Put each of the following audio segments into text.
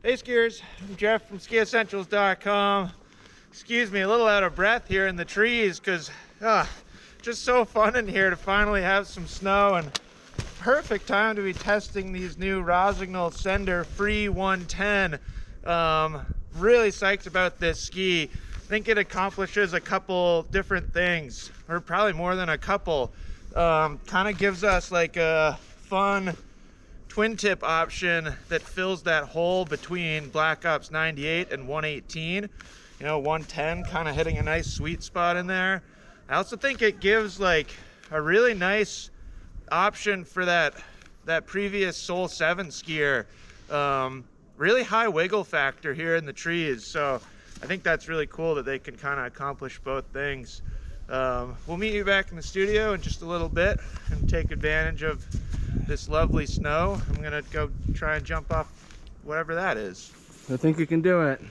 Hey skiers, I'm Jeff from skiessentials.com. Excuse me, a little out of breath here in the trees because just so fun in here to finally have some snow, and perfect time to be testing these new Rossignol Sender Free 110. Really psyched about this ski. I think it accomplishes a couple different things, or probably more than a couple. Kind of gives us like a fun twin tip option that fills that hole between Black Ops 98 and 118. 110 kind of hitting a nice sweet spot in there. I also think it gives like a really nice option for that previous Soul 7 skier. Really high wiggle factor here in the trees, so I think that's really cool that they can kind of accomplish both things. We'll meet you back in the studio in just a little bit and take advantage of this lovely snow. I'm gonna go try and jump off whatever that is. I think you can do it.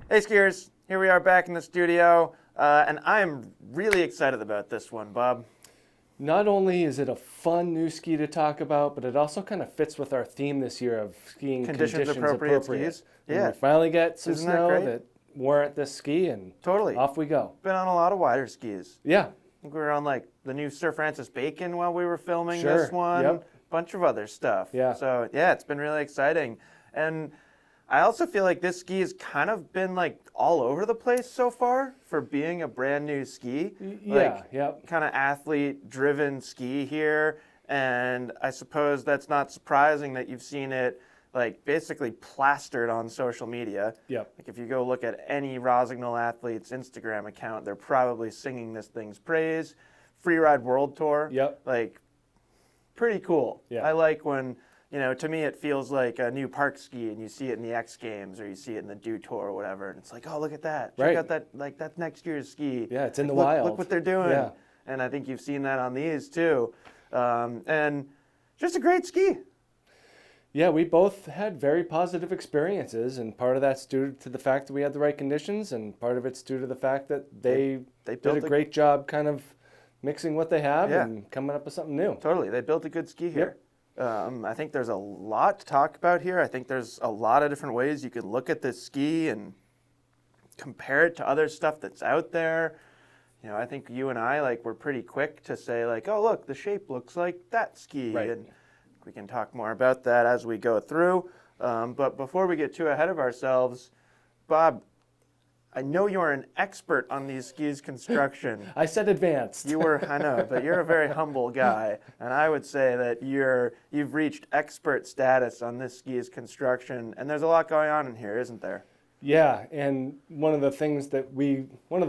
Hey skiers, here we are back in the studio, and I am really excited about this one, Bob. Not only is it a fun new ski to talk about, but it also kind of fits with our theme this year of skiing conditions appropriate. Skis. And Yeah. we finally get some Isn't that snow great? that warrant this ski, and Totally. off we go. Been on a lot of wider skis. Yeah, I think we were on like the new Sir Francis Bacon while we were filming Sure. this one. Yep. Bunch of other stuff. Yeah. So yeah, it's been really exciting. And I also feel like this ski has kind of been like all over the place so far for being a brand new ski. yeah, yep. Kind of athlete driven ski here. And I suppose that's not surprising that you've seen it like basically plastered on social media. Yep. Like if you go look at any Rossignol athlete's Instagram account, they're probably singing this thing's praise. Freeride World Tour. Yep. Like pretty cool. Yeah. I like when, to me it feels like a new park ski and you see it in the X Games or you see it in the Dew Tour or whatever, and it's like, oh, look at that. Check Right. out that, like that's next year's ski. Yeah, it's in the Look- wild. Look what they're doing. Yeah. And I think you've seen that on these too. And just a great ski. Yeah, we both had very positive experiences, and part of that's due to the fact that we had the right conditions, and part of it's due to the fact that they They did a great job kind of mixing what they have Yeah. and coming up with something new. Totally. They built a good ski here. I think there's a lot to talk about here. I think there's a lot of different ways you could look at this ski and compare it to other stuff that's out there. I think you and I were pretty quick to say oh, look, the shape looks like that ski. Right. And we can talk more about that as we go through. But before we get too ahead of ourselves, Bob, I know you're an expert on these skis construction. I said advanced. I know, but you're a very humble guy, and I would say that you've reached expert status on this ski's construction, and there's a lot going on in here, isn't there? Yeah, and one of the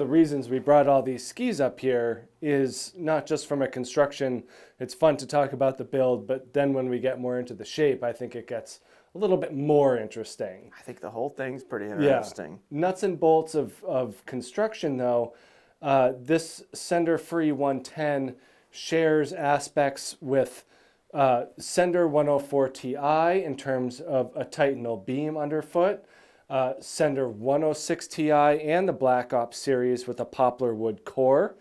reasons we brought all these skis up here is not just from a construction. It's fun to talk about the build, but then when we get more into the shape, I think it gets a little bit more interesting. I think the whole thing's pretty interesting. Yeah. Nuts and bolts of construction, though. This Sender Free 110 shares aspects with Sender 104 Ti in terms of a Titanal beam underfoot, Sender 106 Ti and the Black Ops series with a poplar wood core.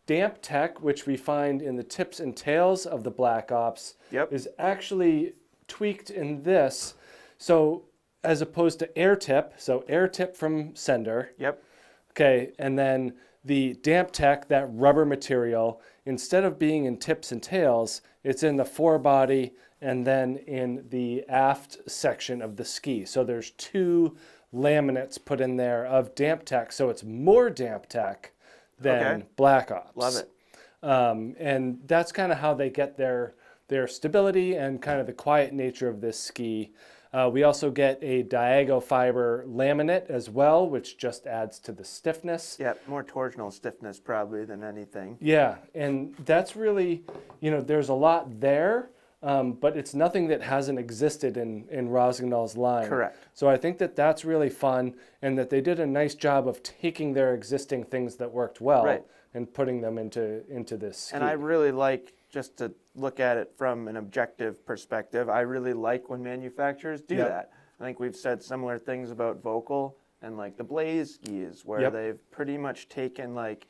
Damp Tech, which we find in the tips and tails of the Black Ops, is actually tweaked in this. So as opposed to air tip, so air tip from Sender. Yep. Okay, and then the Damp Tech, that rubber material, instead of being in tips and tails, it's in the forebody and then in the aft section of the ski. So there's two laminates put in there of Damp Tech, so it's more Damp Tech than Black Ops. Love it. And that's kind of how they get their stability and kind of the quiet nature of this ski. We also get a Diago fiber laminate as well, which just adds to the stiffness. Yeah, more torsional stiffness probably than anything. Yeah, and that's really, there's a lot there, but it's nothing that hasn't existed in Rossignol's line. Correct. So I think that that's really fun, and that they did a nice job of taking their existing things that worked well and putting them into this ski. And I really like, just to look at it from an objective perspective, I really like when manufacturers do that. I think we've said similar things about Vocal and like the Blaze skis, where they've pretty much taken like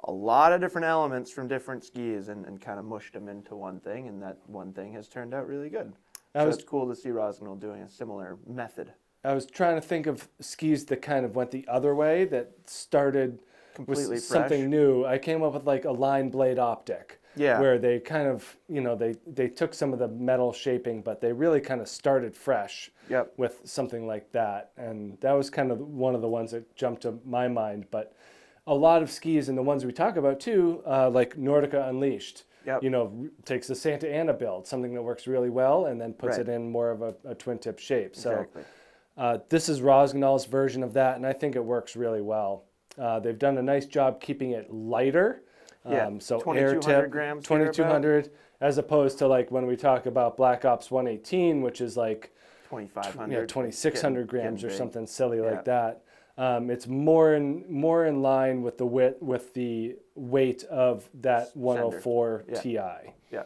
a lot of different elements from different skis and kind of mushed them into one thing, and that one thing has turned out really good. So it's cool to see Rossignol doing a similar method. I was trying to think of skis that kind of went the other way, that started completely with fresh. something new. I came up with like a line blade optic. Yeah. Where they kind of, they took some of the metal shaping, but they really kind of started fresh with something like that. And that was kind of one of the ones that jumped to my mind. But a lot of skis, and the ones we talk about too, like Nordica Unleashed, takes the Santa Ana build, something that works really well, and then puts it in more of a twin tip shape. Exactly. So this is Rossignol's version of that, and I think it works really well. They've done a nice job keeping it lighter. So air 2,200 tip, grams. 2,200, as opposed to like when we talk about Black Ops 118, which is like 2,500. 2,600 grams getting or big. something silly like that. It's more in line with the weight of that 104 Ti. Yeah.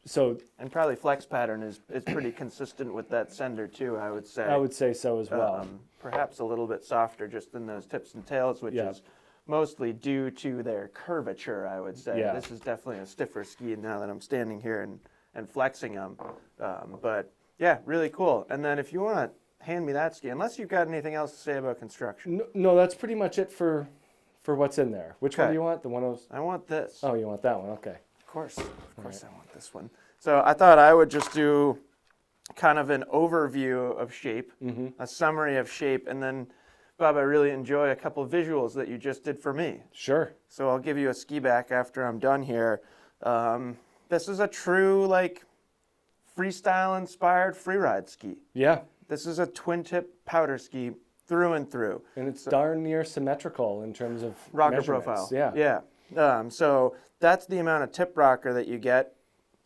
So And probably flex pattern is pretty consistent with that sender too, I would say. I would say so as well. Perhaps a little bit softer just in those tips and tails, which is mostly due to their curvature, I would say. Yeah. This is definitely a stiffer ski now that I'm standing here and flexing them. But yeah, really cool. And then if you want to hand me that ski, unless you've got anything else to say about construction. No, that's pretty much it for what's in there. Which one do you want? The one of those? I want this. Oh, you want that one? Okay. Of course I want this one. So I thought I would just do kind of an overview of shape, a summary of shape, and then, Bob, I really enjoy a couple of visuals that you just did for me. Sure. So I'll give you a ski back after I'm done here. This is a true, like, freestyle-inspired freeride ski. Yeah. This is a twin-tip powder ski through and through. And it's darn near symmetrical in terms of rocker measurements. profile. Yeah. So that's the amount of tip rocker that you get.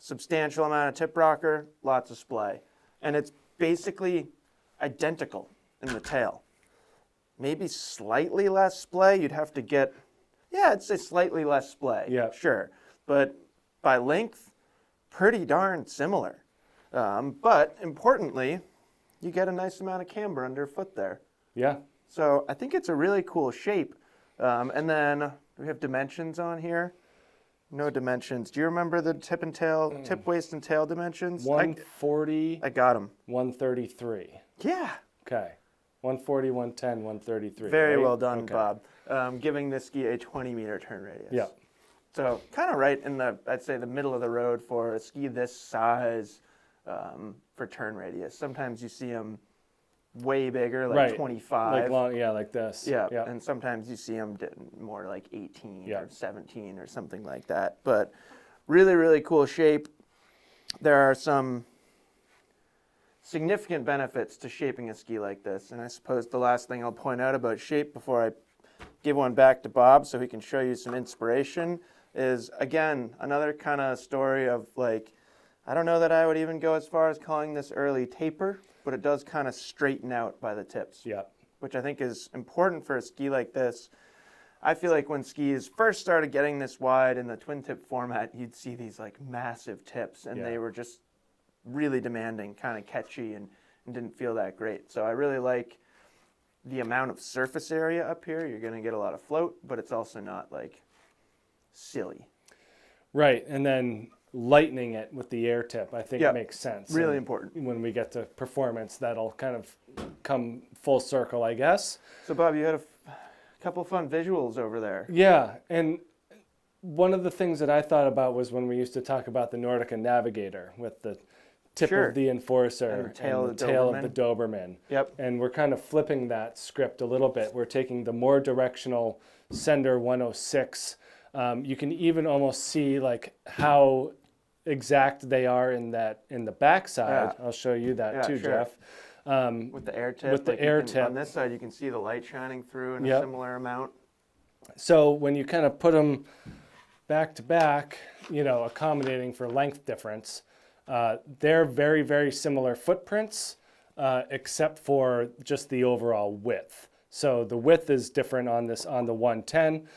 Substantial amount of tip rocker, lots of splay. And it's basically identical in the tail. Maybe slightly less splay. You'd have to get, I'd say slightly less splay. Yeah. Sure. But by length, pretty darn similar. But importantly, you get a nice amount of camber underfoot there. Yeah. So I think it's a really cool shape. And then we have dimensions on here. No dimensions. Do you remember the tip, waist, and tail dimensions? 140. I got them. 133. Yeah. Okay. 140, 110, 133. Very right? well done, Okay. Bob. Giving this ski a 20-meter turn radius. Yeah. So kind of right in I'd say the middle of the road for a ski this size for turn radius. Sometimes you see them way bigger, like 25. Like long, like this. Yeah, and sometimes you see them more like 18 or 17 or something like that. But really, really cool shape. There are some significant benefits to shaping a ski like this. And I suppose the last thing I'll point out about shape before I give one back to Bob so he can show you some inspiration is, again, another kind of story of like, I don't know that I would even go as far as calling this early taper, but it does kind of straighten out by the tips, which I think is important for a ski like this. I feel like when skis first started getting this wide in the twin tip format, you'd see these like massive tips, and they were just really demanding, kind of catchy, and didn't feel that great. So I really like the amount of surface area up here. You're going to get a lot of float, but it's also not like silly. Right, and then lightening it with the air tip, I think makes sense. Really and important. When we get to performance, that'll kind of come full circle, I guess. So Bob, you had a couple fun visuals over there. Yeah, and one of the things that I thought about was when we used to talk about the Nordica Navigator with the tip Sure. of the Enforcer And the tail of the tail of the Doberman. Yep. And we're kind of flipping that script a little bit. We're taking the more directional Sender 106. You can even almost see like how exact they are in the backside. Yeah. I'll show you that Yeah, too, sure. Jeff. With the air tip. With the like you air can- tip. On this side, you can see the light shining through in a Yep. similar amount. So when you kind of put them back to back, accommodating for length difference, they're very, very similar footprints, except for just the overall width. So the width is different on the 110,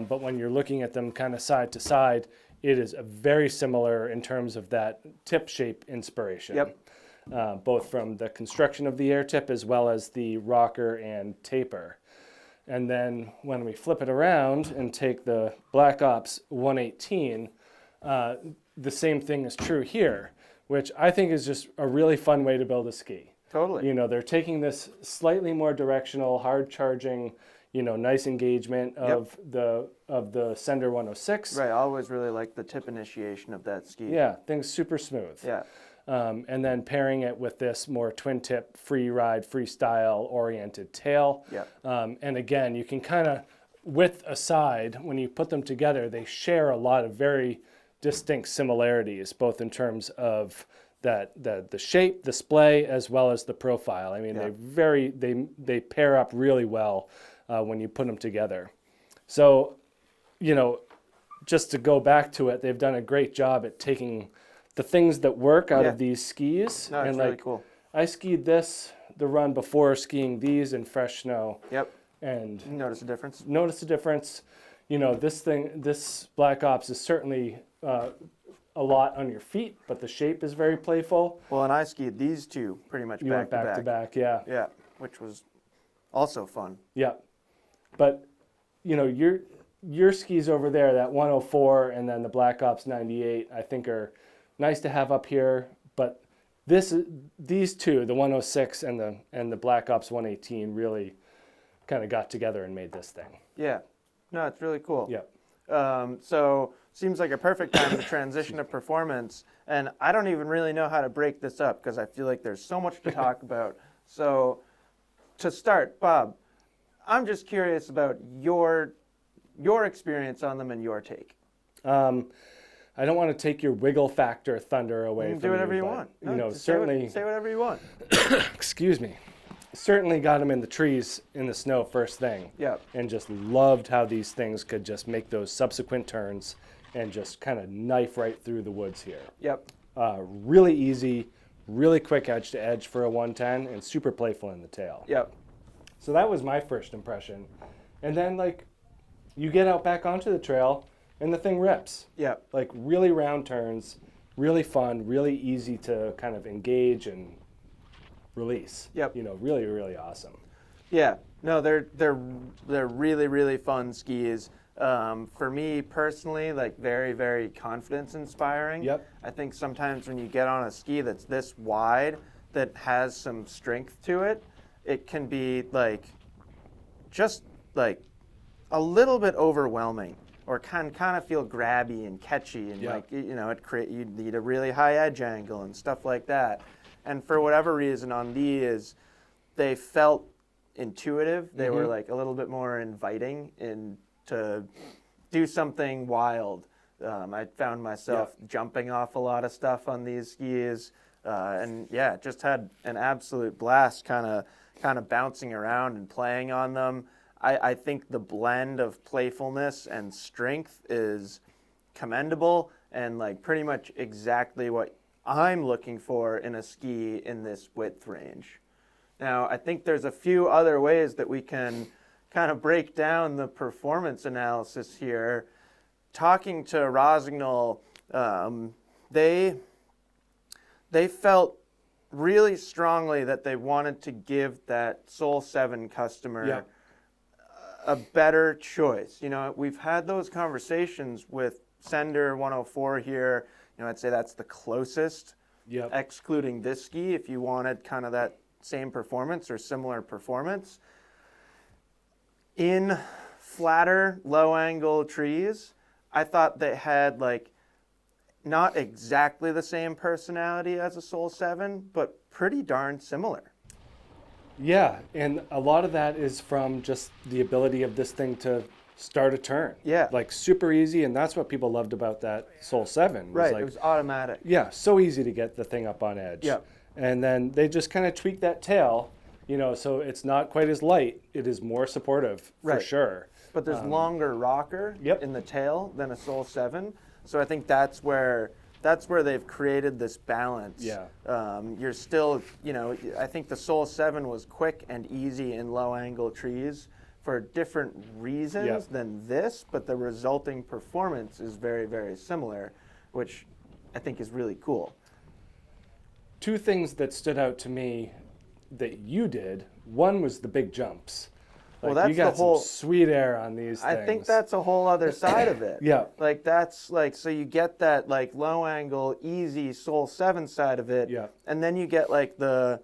but when you're looking at them kind of side to side, it is very similar in terms of that tip shape inspiration. Yep. Both from the construction of the air tip as well as the rocker and taper. And then when we flip it around and take the Black Ops 118, the same thing is true here, which I think is just a really fun way to build a ski. Totally. They're taking this slightly more directional, hard charging, nice engagement of the Sender 106. Right. I always really like the tip initiation of that ski. Yeah, things super smooth. Yeah. And then pairing it with this more twin tip, Freeride, freestyle oriented tail. Yeah. And again, you can kind of, width aside, when you put them together, they share a lot of very distinct similarities, both in terms of the shape, display, as well as the profile. I mean, Yeah. they pair up really well when you put them together. So, just to go back to it, they've done a great job at taking the things that work out Yeah. of these skis. No, it's and really like, cool. I skied the run before skiing these in fresh snow. Yep. And You notice a difference? notice the difference. This Black Ops is certainly a lot on your feet, but the shape is very playful. Well, and I skied these two pretty much You went back to back, yeah. Yeah, which was also fun. Yeah. But, your skis over there, that 104 and then the Black Ops 98, I think are nice to have up here. But these two, the 106 and the Black Ops 118, really kind of got together and made this thing. Yeah. No, it's really cool. Yeah. So seems like a perfect time to transition to performance. And I don't even really know how to break this up because I feel like there's so much to talk about. So to start, Bob, I'm just curious about your experience on them and your take. I don't want to take your wiggle factor thunder away You from can do whatever you but, want. No, just certainly. say whatever you want. Excuse me. Certainly got them in the trees in the snow first thing. Yeah. And just loved how these things could just make those subsequent turns and just kind of knife right through the woods here. Yep. Really easy, really quick edge to edge for a 110 and super playful in the tail. Yep. So that was my first impression. And then you get out back onto the trail and the thing rips. Yep. Like really round turns, really fun, really easy to kind of engage and release. Yep. Really, really awesome. Yeah, no, they're really, really fun skis. For me personally, very, very confidence inspiring. Yep. I think sometimes when you get on a ski that's this wide, that has some strength to it, it can be just a little bit overwhelming, or can kind of feel grabby and catchy, and you need a really high edge angle and stuff like that. And for whatever reason on these, they felt intuitive. They were a little bit more inviting to do something wild. I found myself jumping off a lot of stuff on these skis, and just had an absolute blast kind of bouncing around and playing on them. I think the blend of playfulness and strength is commendable and pretty much exactly what I'm looking for in a ski in this width range. Now, I think there's a few other ways that we can kind of break down the performance analysis here. Talking to Rossignol, they felt really strongly that they wanted to give that Soul 7 customer a better choice. We've had those conversations with Sender 104 here. I'd say that's the closest, excluding this ski, if you wanted kind of that same performance or similar performance. In flatter, low-angle trees, I thought they had not exactly the same personality as a Soul 7, but pretty darn similar. Yeah, and a lot of that is from just the ability of this thing to start a turn. Yeah. Like super easy, and that's what people loved about that Soul 7. Was Right, like, it was automatic. yeah, so easy to get the thing up on edge. Yeah. And then they just kind of tweak that tail, you know, so it's not quite as light. It is more supportive for Right. sure. But there's longer rocker Yep. in the tail than a Soul 7. So I think that's where they've created this balance. Yeah. You're still, you know, I think the Soul 7 was quick and easy in low angle trees for different reasons Yep. than this, but the resulting performance is very, very similar, which I think is really cool. Two things that stood out to me that you did. One was the big jumps. Well, Like, that's you got the whole- some sweet air on these things. I think that's a whole other side of it. Yeah. Like that's like, so you get that like low angle, easy Soul 7 side of it. Yeah. And then you get like the,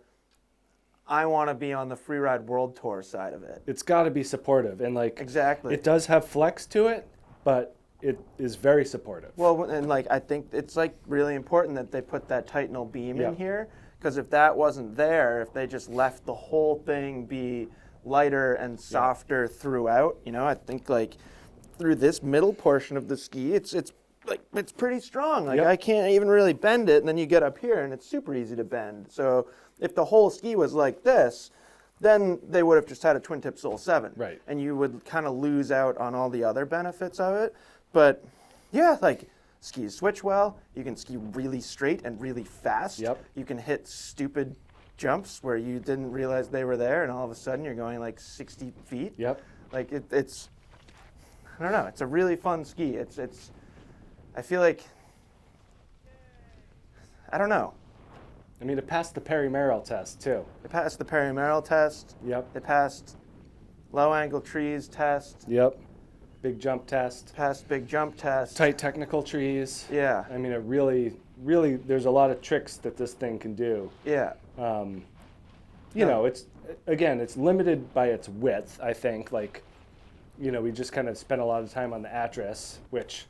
I want to be on the Freeride World Tour side of it. It's got to be supportive, and like Exactly. it does have flex to it, but it is very supportive. Well, and like I think it's like really important that they put that Titanal beam Yeah. in here, because if that wasn't there, if they just left the whole thing be lighter and softer throughout, you know, I think like through this middle portion of the ski, it's like it's pretty strong. Like Yep. I can't even really bend it, and then you get up here and it's super easy to bend. So if the whole ski was like this, then they would have just had a twin tip Soul 7. Right. And you would kind of lose out on all the other benefits of it. But yeah, like skis switch well. You can ski really straight and really fast. Yep. You can hit stupid jumps where you didn't realize they were there, and all of a sudden you're going like 60 feet. Yep. Like it's, I don't know. It's a really fun ski. It's. I feel like, I don't know. I mean, it passed the Perry Merrill test too. It passed the Perry Merrill test. Yep. It passed low angle trees test. Yep. Big jump test. Passed big jump test. Tight technical trees. Yeah. I mean, it really, there's a lot of tricks that this thing can do. Yeah. You know, it's limited by its width, I think. Like, you know, we just kind of spent a lot of time on the Atlas, which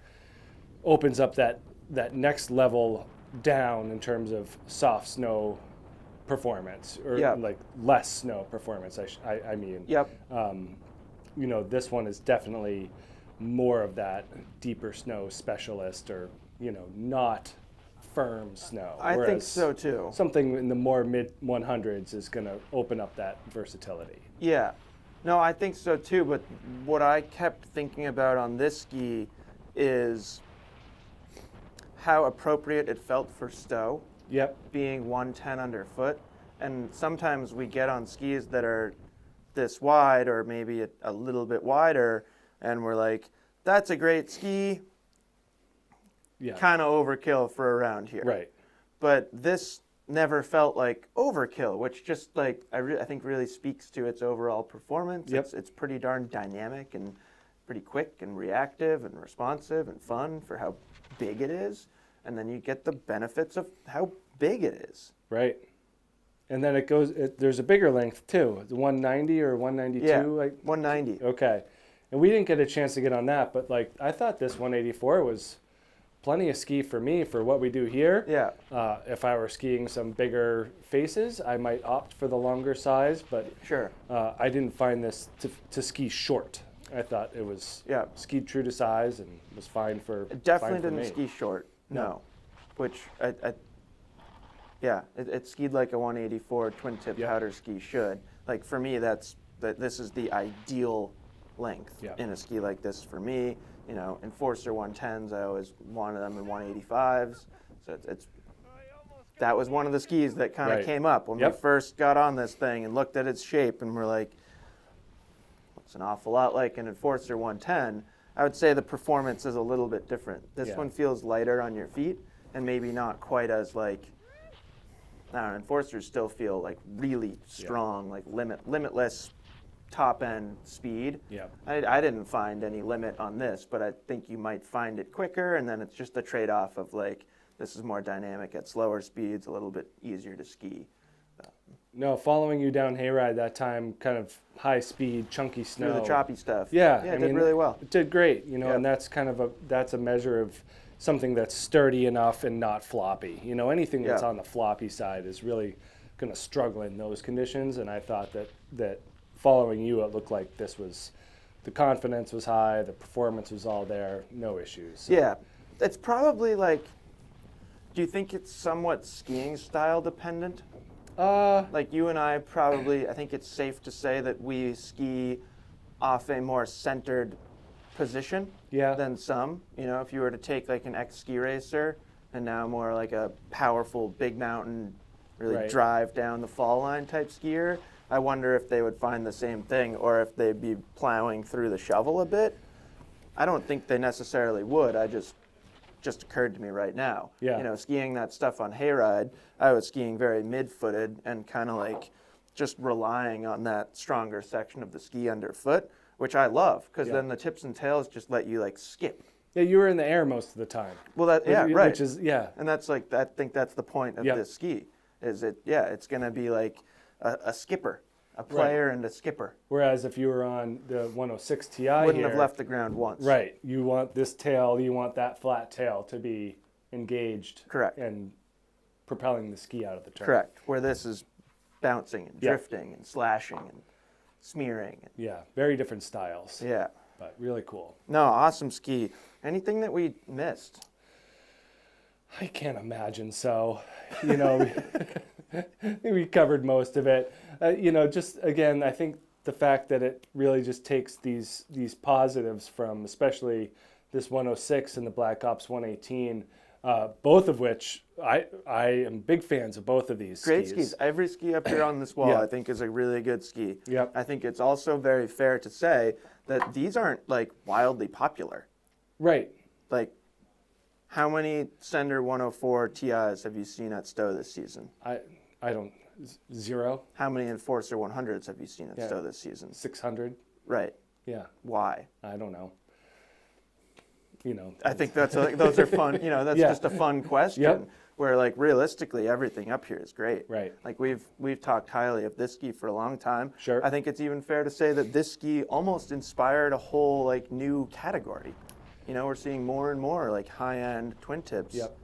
opens up that next level down in terms of soft snow performance, or Yeah. like less snow performance, I mean. Yep. You know, this one is definitely more of that deeper snow specialist, or, you know, not firm snow. I think Whereas so too. something in the more mid 100s is going to open up that versatility. Yeah. No, I think so too. But what I kept thinking about on this ski is how appropriate it felt for Stowe, Yep. being 110 underfoot. And sometimes we get on skis that are this wide or maybe a little bit wider, and we're like, that's a great ski, Yeah. kind of overkill for around here. Right. But this never felt like overkill, which just like I think really speaks to its overall performance. Yep. It's pretty darn dynamic and pretty quick and reactive and responsive and fun for how big it is. And then you get the benefits of how big it is. Right. And then there's a bigger length too. The 190 or 192. Yeah, Like, 190. okay. And we didn't get a chance to get on that, but like I thought this 184 was plenty of ski for me for what we do here. Yeah. If I were skiing some bigger faces, I might opt for the longer size, but Sure. I didn't find this to ski short. I thought it was skied true to size and was fine for It definitely fine for didn't me. ski short. No. No. Which it skied like a 184 twin tip Yeah. powder ski should. Like for me, this is the ideal length Yeah. in a ski like this for me. You know, Enforcer 110s, I always wanted them in 185s. So that was one of the skis that kind of Right. came up when Yep. we first got on this thing and looked at its shape and we're like, it's an awful lot like an Enforcer 110. I would say the performance is a little bit different. This Yeah. one feels lighter on your feet and maybe not quite as like, I don't know, Enforcers still feel like really strong, like limitless top end speed. Yeah. I didn't find any limit on this, but I think you might find it quicker, and then it's just a trade-off of like, this is more dynamic at slower speeds, a little bit easier to ski. No, following you down Hayride that time, kind of high speed, chunky snow. Through the choppy stuff. Yeah, Yeah, it did really well. It did great, you know, Yeah. and that's kind of that's a measure of something that's sturdy enough and not floppy. You know, anything that's Yeah. on the floppy side is really going to struggle in those conditions. And I thought that following you, it looked like the confidence was high, the performance was all there, no issues. So, Yeah, it's probably like, do you think it's somewhat skiing style dependent? Like you and I probably, I think it's safe to say that we ski off a more centered position Yeah. than some. You know, if you were to take like an ex-ski racer and now more like a powerful big mountain, really Right. drive down the fall line type skier, I wonder if they would find the same thing or if they'd be plowing through the shovel a bit. I don't think they necessarily would. Just occurred to me right now. Yeah. You know, skiing that stuff on hayride, I was skiing very mid-footed and kind of like just relying on that stronger section of the ski underfoot, which I love because Yeah. then the tips and tails just let you like skip. Yeah, you were in the air most of the time. Well, right. Which is, yeah. And that's like, I think that's the point of Yep. this ski. It's going to be like a skipper, a player and a skipper. Whereas if you were on the 106 Ti Wouldn't here, have left the ground once. right, you want this tail, you want that flat tail to be engaged. Correct. And propelling the ski out of the turn. Correct. Where this is bouncing and Yeah. drifting and slashing and smearing. Yeah, very different styles. Yeah. But really cool. No, awesome ski. Anything that we missed? I can't imagine so. You know, we covered most of it. You know, just again, I think the fact that it really just takes these positives from, especially this 106 and the Black Ops 118, both of which I am big fans of both of these Great skis. Every ski up here on this wall, Yeah. I think, is a really good ski. Yep. I think it's also very fair to say that these aren't like wildly popular. Right. Like, how many Sender 104 TIs have you seen at Stowe this season? I don't, 0, How many Enforcer 100s have you seen at Yeah. Stowe this season? 600. Right. Yeah. Why? I don't know. You know. I think those are fun. You know, that's Yeah. just a fun question. Yep. Where like realistically, everything up here is great. Right. Like we've talked highly of this ski for a long time. Sure. I think it's even fair to say that this ski almost inspired a whole like new category. You know, we're seeing more and more like high-end twin tips. Yep.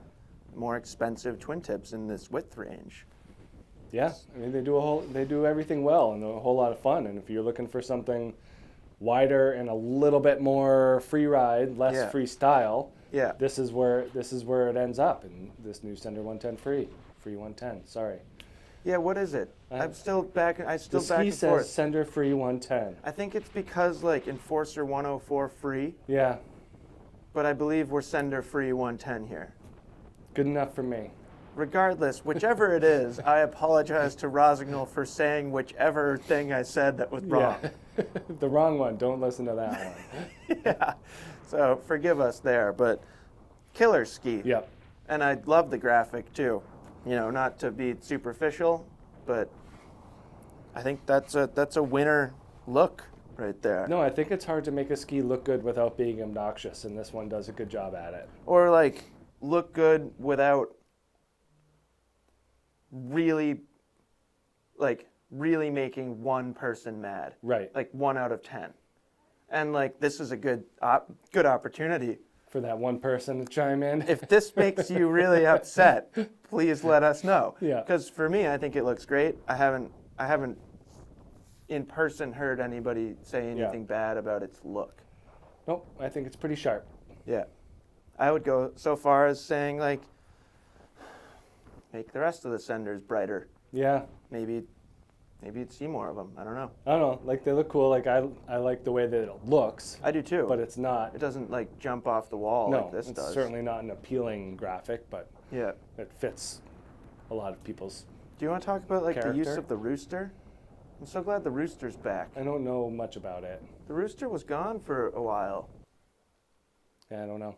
More expensive twin tips in this width range. Yeah, I mean they do everything well and a whole lot of fun. And if you're looking for something wider and a little bit more free ride, less Yeah. freestyle, Yeah. this is where it ends up in this new Sender 110 free 110. Sorry, Yeah. What is it? I'm still back. the Still back ski and says forth. Sender free 110. I think it's because like Enforcer 104 free, Yeah, but I believe we're Sender free 110 here. good enough for me. Regardless, whichever it is, I apologize to Rossignol for saying whichever thing I said that was wrong. Yeah, the wrong one. Don't listen to that one. Yeah. So forgive us there, but killer ski. Yep. And I love the graphic too. You know, not to be superficial, but I think that's a winner look right there. No, I think it's hard to make a ski look good without being obnoxious, and this one does a good job at it. Or like look good without really making one person mad. Right. Like 1 out of 10. And like this is a good opportunity. For that one person to chime in. If this makes you really upset, please let us know. Yeah. Because for me, I think it looks great. I haven't in person heard anybody say anything bad about its look. Nope, I think it's pretty sharp. Yeah. I would go so far as saying like make the rest of the Senders brighter. Yeah, Maybe you'd see more of them. I don't know. I don't know. Like they look cool. Like I like the way that it looks, I do too. but it's not. It doesn't like jump off the wall No, like this it's does. certainly not an appealing graphic, but Yeah. it fits a lot of people's. Do you want to talk about like the use Character? of the rooster? I'm so glad the rooster's back. I don't know much about it. The rooster was gone for a while. Yeah, I don't know.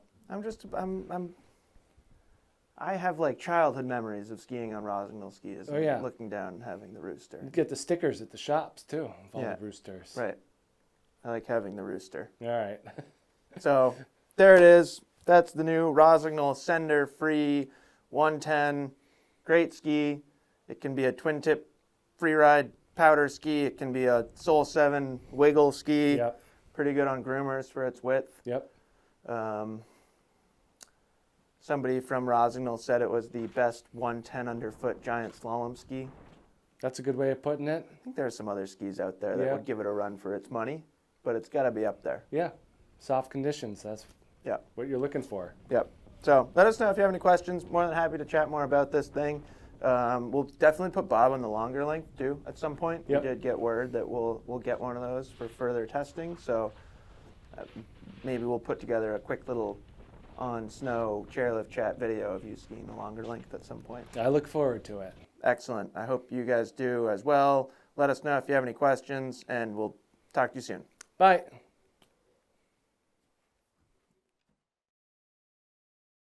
I have like childhood memories of skiing on Rossignol skis. Oh, and yeah. looking down and having the rooster. You get the stickers at the shops too. Of all Yeah. the roosters. Right. I like having the rooster. All right. So there it is. That's the new Rossignol Sender Free 110. Great ski. It can be a twin tip Freeride powder ski. It can be a Soul 7 wiggle ski. Yep. Pretty good on Groomers for its width. Yep. somebody from Rossignol said it was the best 110 underfoot giant slalom ski. That's a good way of putting it. I think there are some other skis out there that Yeah. would give it a run for its money, but it's got to be up there. Yeah, soft conditions. That's Yeah. what you're looking for. Yep. So let us know if you have any questions. More than happy to chat more about this thing. We'll definitely put Bob on the longer length too at some point. Yep. We did get word that we'll get one of those for further testing. So maybe we'll put together a quick little on snow chairlift chat video of you skiing the longer length at some point. I look forward to it. Excellent. I hope you guys do as well. Let us know if you have any questions, and we'll talk to you soon. Bye.